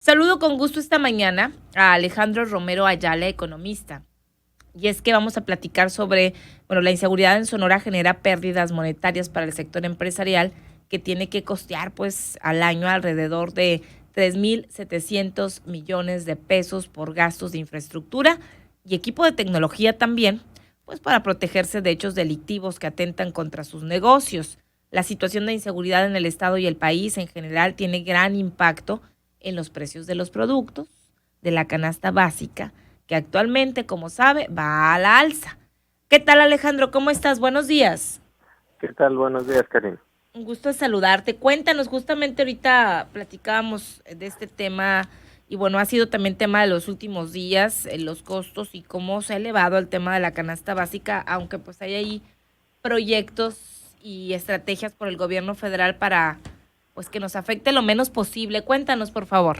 Saludo con gusto esta mañana a Alejandro Romero Ayala, economista. Y es que vamos a platicar sobre, la inseguridad en Sonora genera pérdidas monetarias para el sector empresarial que tiene que costear pues al año alrededor de 3.700 millones de pesos por gastos de infraestructura y equipo de tecnología también, pues para protegerse de hechos delictivos que atentan contra sus negocios. La situación de inseguridad en el estado y el país en general tiene gran impacto en los precios de los productos, de la canasta básica, que actualmente, como sabe, va a la alza. ¿Qué tal, Alejandro? ¿Cómo estás? Buenos días. ¿Qué tal? Buenos días, Karim. Un gusto saludarte. Cuéntanos, justamente ahorita platicábamos de este tema y bueno, ha sido también tema de los últimos días, los costos y cómo se ha elevado el tema de la canasta básica, aunque pues hay ahí proyectos y estrategias por el gobierno federal para pues que nos afecte lo menos posible. Cuéntanos, por favor.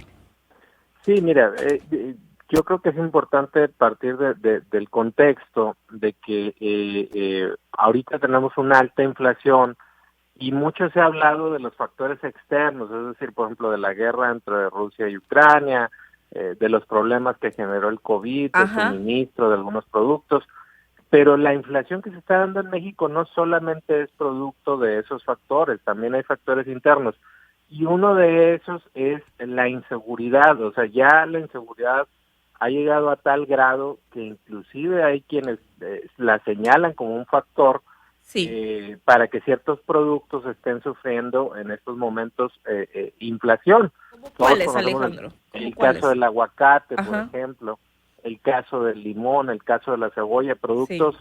Sí, mira, yo creo que es importante partir del contexto de que ahorita tenemos una alta inflación y mucho se ha hablado de los factores externos, es decir, por ejemplo, de la guerra entre Rusia y Ucrania, de los problemas que generó el COVID, de Ajá. suministro de algunos productos, pero la inflación que se está dando en México no solamente es producto de esos factores, también hay factores internos. Y uno de esos es la inseguridad, o sea, ya la inseguridad ha llegado a tal grado que inclusive hay quienes la señalan como un factor Sí. para que ciertos productos estén sufriendo en estos momentos inflación. ¿Cómo Todos cuáles, conocemos Alejandro? ¿Cómo el caso cuáles? del aguacate, por Ajá. ejemplo, el caso del limón, el caso de la cebolla, Sí. productos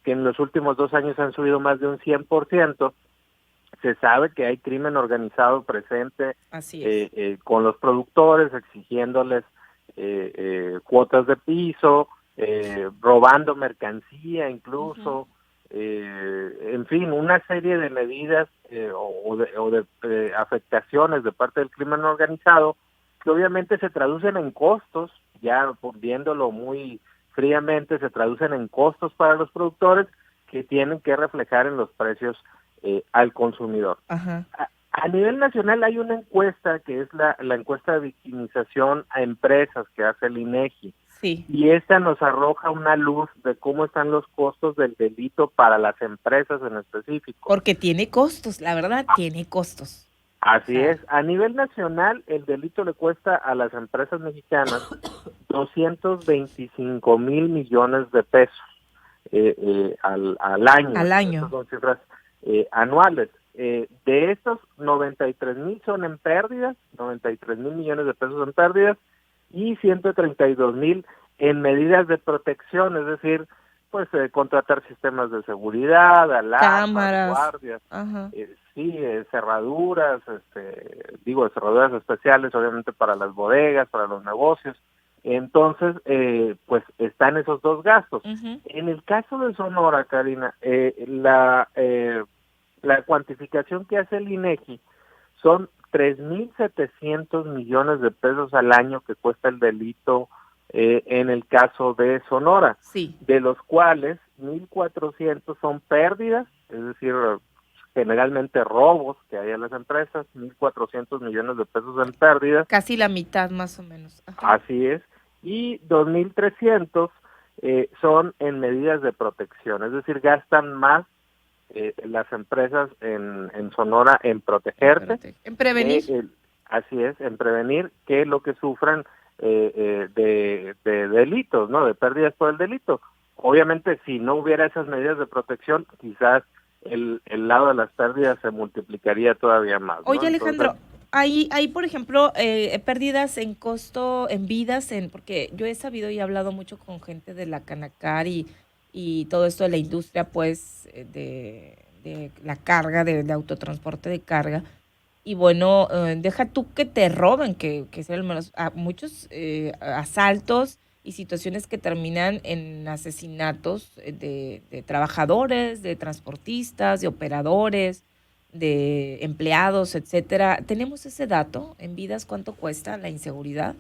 que en los últimos 2 años han subido más de un 100%. Se sabe que hay crimen organizado presente Así es. con los productores, exigiéndoles cuotas de piso, robando mercancía Ujú. incluso, en fin, una serie de medidas o de afectaciones de parte del crimen organizado que obviamente se traducen en costos, ya viéndolo muy fríamente, se traducen en costos para los productores que tienen que reflejar en los precios al consumidor. Ajá. A nivel nacional hay una encuesta que es la encuesta de victimización a empresas que hace el INEGI Sí. y esta nos arroja una luz de cómo están los costos del delito para las empresas en específico. Porque tiene costos, la verdad, tiene costos. O Así sea, es, a nivel nacional el delito le cuesta a las empresas mexicanas 225,000 millones de pesos al año. al Estas año. son cifras anuales. De estos, 93,000 son en pérdidas, 93,000 millones de pesos en pérdidas y 132,000 en medidas de protección, es decir, pues contratar sistemas de seguridad, alarmas, Cámaras. guardias, Ajá. sí, cerraduras, cerraduras especiales, obviamente para las bodegas, para los negocios. Entonces, pues están esos dos gastos. Ujú. En el caso de Sonora, Karina, la cuantificación que hace el INEGI son 3.700 millones de pesos al año que cuesta el delito en el caso de Sonora, Sí. de los cuales 1.400 son pérdidas, es decir, generalmente robos que hay en las empresas, 1.400 millones de pesos en pérdidas, Casi la mitad más o menos. Ajá. así es, y 2.300 son en medidas de protección, es decir, gastan más las empresas en Sonora en protegerse, En prevenir. que así es, en prevenir que lo que sufran de delitos, ¿no? De pérdidas por el delito. Obviamente, si no hubiera esas medidas de protección, quizás el lado de las pérdidas se multiplicaría todavía más, ¿no? Oye, Entonces, Alejandro, hay por ejemplo, pérdidas en costo, en vidas, porque yo he sabido y he hablado mucho con gente de la Canacar y todo esto de la industria, pues, de la carga, de autotransporte de carga. Y bueno, deja tú que te roben, que es el menos, a muchos asaltos y situaciones que terminan en asesinatos de trabajadores, de transportistas, de operadores, de empleados, etcétera. ¿Tenemos ese dato en vidas cuánto cuesta la inseguridad?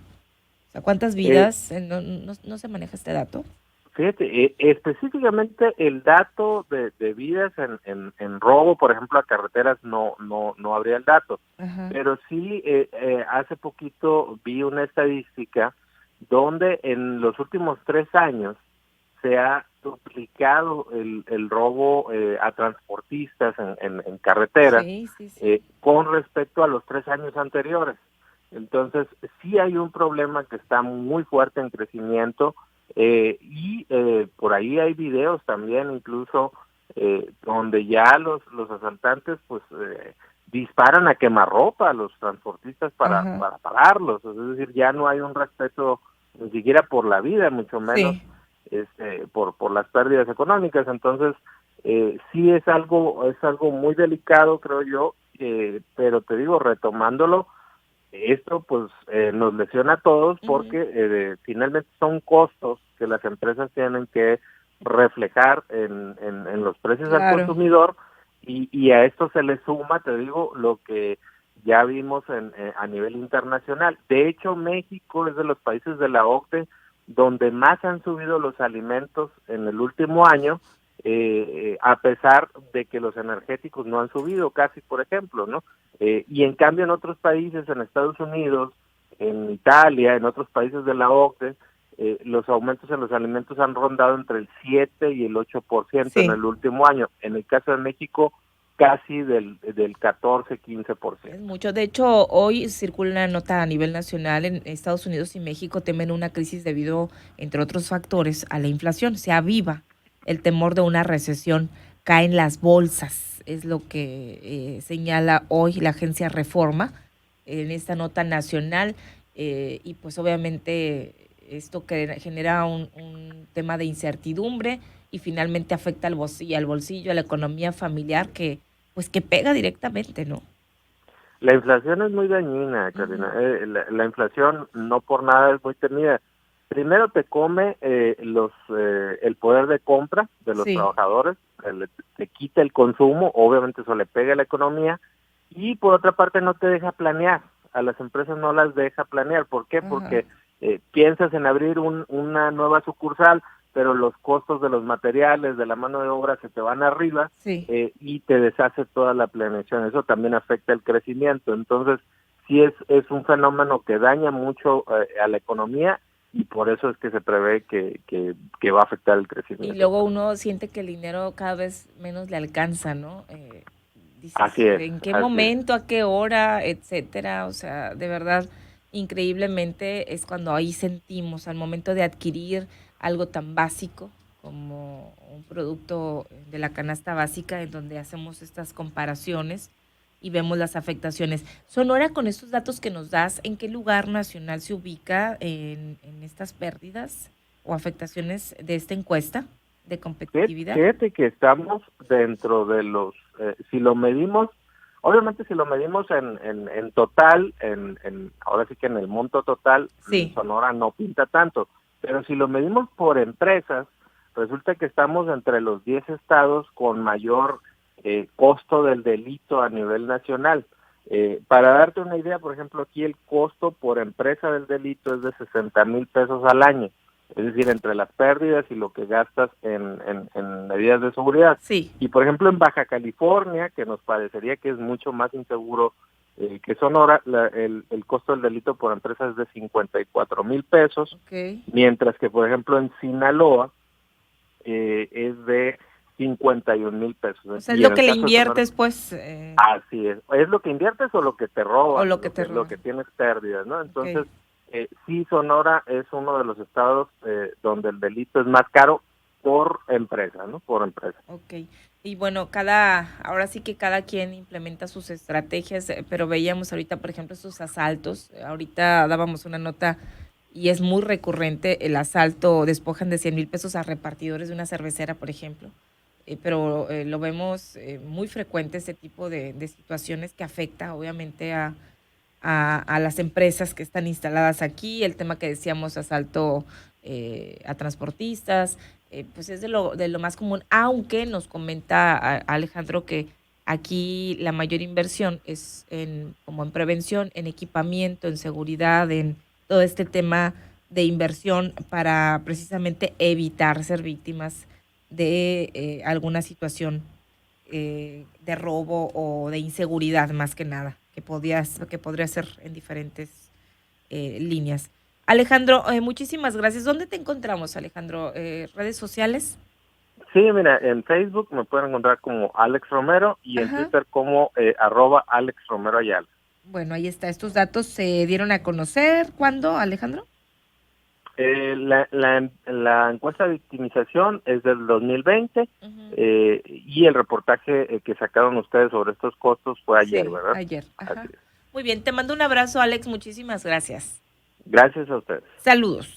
O sea, ¿cuántas eh, vidas? No se maneja este dato. Fíjate, específicamente el dato de vidas en robo, por ejemplo, a carreteras no habría el dato, Ajá. pero sí hace poquito vi una estadística donde en los últimos 3 años se ha duplicado el robo a transportistas en carreteras Sí, sí, sí. con respecto a los 3 años anteriores. Entonces, sí hay un problema que está muy fuerte en crecimiento y por ahí hay videos también incluso donde ya los asaltantes pues disparan a quemarropa a los transportistas Ajá. para pararlos. Es decir, ya no hay un respeto ni siquiera por la vida, mucho menos Sí. por las pérdidas económicas. Entonces, sí es algo muy delicado, creo yo, pero te digo, retomándolo, esto pues nos lesiona a todos Ujú. porque finalmente son costos que las empresas tienen que reflejar en los precios al Claro. consumidor y a esto se le suma, te digo, lo que ya vimos a nivel internacional. De hecho, México es de los países de la OCDE donde más han subido los alimentos en el último año, a pesar de que los energéticos no han subido casi, por ejemplo, ¿no? Y en cambio en otros países, en Estados Unidos, en Italia, en otros países de la OCDE, los aumentos en los alimentos han rondado entre el 7 y el 8% en Sí. el último año. En el caso de México, casi del 14-15%. Es mucho. De hecho, hoy circula una nota a nivel nacional en Estados Unidos y México temen una crisis debido, entre otros factores, a la inflación. Se aviva el temor de una recesión, caen las bolsas, es lo que señala hoy la agencia Reforma en esta nota nacional. Y pues obviamente esto que genera un tema de incertidumbre y finalmente afecta al bolsillo, a la economía familiar que pues que pega directamente, ¿no? La inflación es muy dañina, Karina. Ujú. La inflación no por nada es muy temida. Primero te come el poder de compra de los Sí, trabajadores, te quita el consumo, obviamente eso le pega a la economía, y por otra parte no te deja planear. A las empresas no las deja planear. ¿Por qué? ajá, Porque piensas en abrir una nueva sucursal, pero los costos de los materiales, de la mano de obra se te van arriba sí. y te deshace toda la planeación. Eso también afecta el crecimiento. Entonces, sí es un fenómeno que daña mucho a la economía y por eso es que se prevé que va a afectar el Y crecimiento. luego uno siente que el dinero cada vez menos le alcanza, ¿no? Así Dices, es, ¿en qué así es. momento, a qué hora, etcétera? O sea, de verdad, increíblemente es cuando ahí sentimos, al momento de adquirir algo tan básico como un producto de la canasta básica, en donde hacemos estas comparaciones y vemos las afectaciones. Sonora, con estos datos que nos das, ¿en qué lugar nacional se ubica en estas pérdidas o afectaciones de esta encuesta de competitividad? Fíjate que estamos dentro de si lo medimos, obviamente si lo medimos en total, ahora sí que en el monto total, Sí, Sonora no pinta tanto, pero si lo medimos por empresas, resulta que estamos entre los 10 estados con mayor costo del delito a nivel nacional. Para darte una idea, por ejemplo, aquí el costo por empresa del delito es de 60,000 pesos al año. Es decir, entre las pérdidas y lo que gastas en medidas de seguridad. sí. Y por ejemplo en Baja California, que nos parecería que es mucho más inseguro que Sonora, el costo del delito por empresa es de 54,000 pesos, Ok. mientras que por ejemplo en Sinaloa es de 51,000 pesos. O sea, es Y lo en que el le caso de Sonora, inviertes, pues, así es lo que inviertes o lo que te o roban, lo que te lo que roban. tienes pérdidas, ¿no? Ok, Entonces, sí, Sonora es uno de los estados donde el delito es más caro por empresa, ¿no? Por empresa. ok. Y bueno, ahora sí que cada quien implementa sus estrategias, pero veíamos ahorita, por ejemplo, estos asaltos. Ahorita dábamos una nota y es muy recurrente el asalto, despojan de 100,000 pesos a repartidores de una cervecera, por ejemplo. Pero lo vemos muy frecuente este tipo de situaciones que afecta obviamente a las empresas que están instaladas aquí, el tema que decíamos, asalto a transportistas, pues es de lo más común, aunque nos comenta Alejandro que aquí la mayor inversión es como en prevención, en equipamiento, en seguridad, en todo este tema de inversión para precisamente evitar ser víctimas de alguna situación de robo o de inseguridad más que nada, que podría ser en diferentes líneas. Alejandro, muchísimas gracias. ¿Dónde te encontramos, Alejandro? ¿Redes sociales? Sí, mira, en Facebook me pueden encontrar como Alex Romero y en Ajá. Twitter como @Alex Romero Ayala. Bueno, ahí está. Estos datos se dieron a conocer. ¿Cuándo, Alejandro? La encuesta de victimización es del 2020 Ujú. y el reportaje que sacaron ustedes sobre estos costos fue ayer, Sí, ¿verdad? ayer. Así Ajá. es. Muy bien, te mando un abrazo, Alex. Muchísimas gracias. Gracias a ustedes. Saludos.